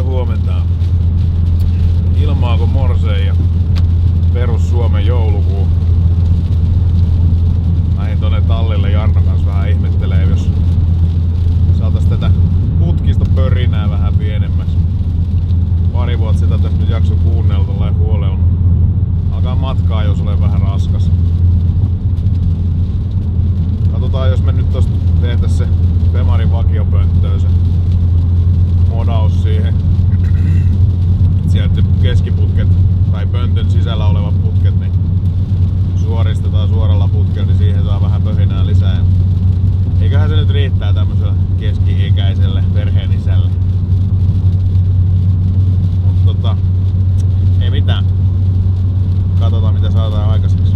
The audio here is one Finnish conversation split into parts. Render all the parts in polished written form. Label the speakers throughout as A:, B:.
A: Huomenta. Ilmaa kun morsee ja perus Suomen joulukuu. Lähdin tonne tallille Jarnon kanssa vähän ihmettelee, jos saatais tätä putkistopörinää vähän pienemmäksi. Pari vuotta sitä tässä nyt jakso kuunnella tollain huolella. Alkaa matkaa jos ole vähän raskas. Katsotaan jos me nyt tosta tehtäis se Bemarin vakiopönttöön se modaus siihen. Sieltä keskiputket tai pöntön sisällä olevat putket niin suoristetaan suoralla putkella, niin siihen saa vähän pöhinää lisää. Eiköhän se nyt riittää tämmöiselle keski-ikäiselle perheen isälle. Mutta ei mitään. Katsotaan mitä saadaan aikaiseksi.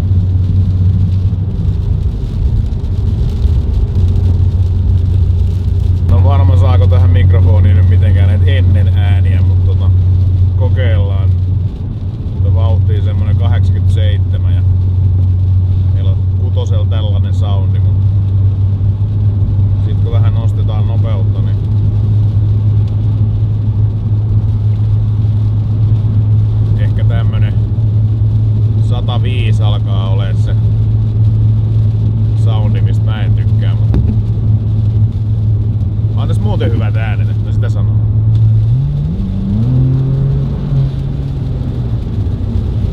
A: No varma saako tähän mikrofoniin nyt mitenkään näitä ennen ääniä, mutta kokeillaan. Mutta vauhtia semmonen 87 ja meillä on kutosella tällainen soundi, mutta sit kun vähän nostetaan nopeutta, niin ehkä tämmönen 105 alkaa ole se soundi, mistä mä en tykkää, mutta on tässä muuten hyvät äänet, että sitä sanoo.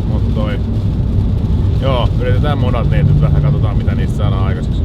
A: Mut toi. Joo, yritetään modat niitä nyt vähän, katsotaan mitä niistä saadaan aikaiseksi.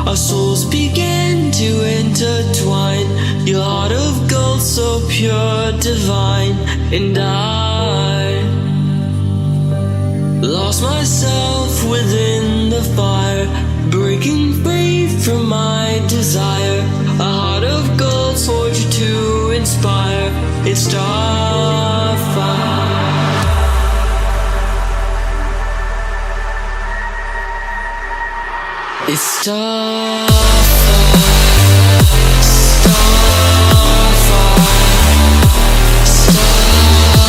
B: Our souls begin to intertwine. Your heart of gold, so pure, divine. And I lost myself within the fire, breaking free from my desire. A heart of gold, forged to inspire. It's starfire. It's starfire, starfire, starfire,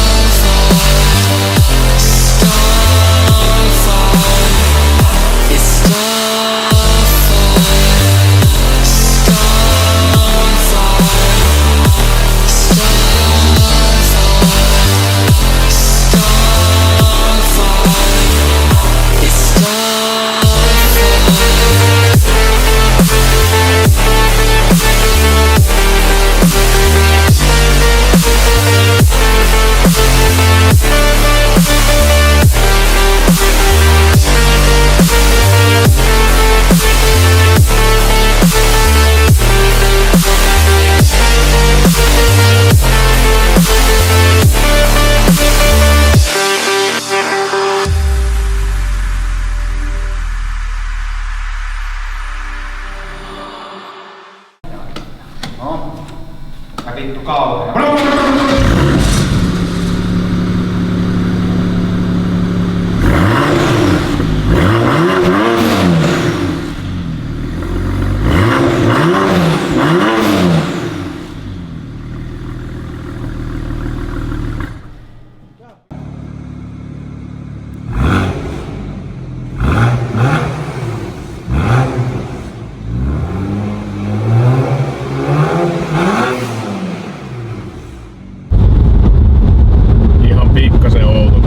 B: starfire. It's starfire, starfire, starfire, starfire. It's
C: vittu kauhea.
A: Pikkasen outo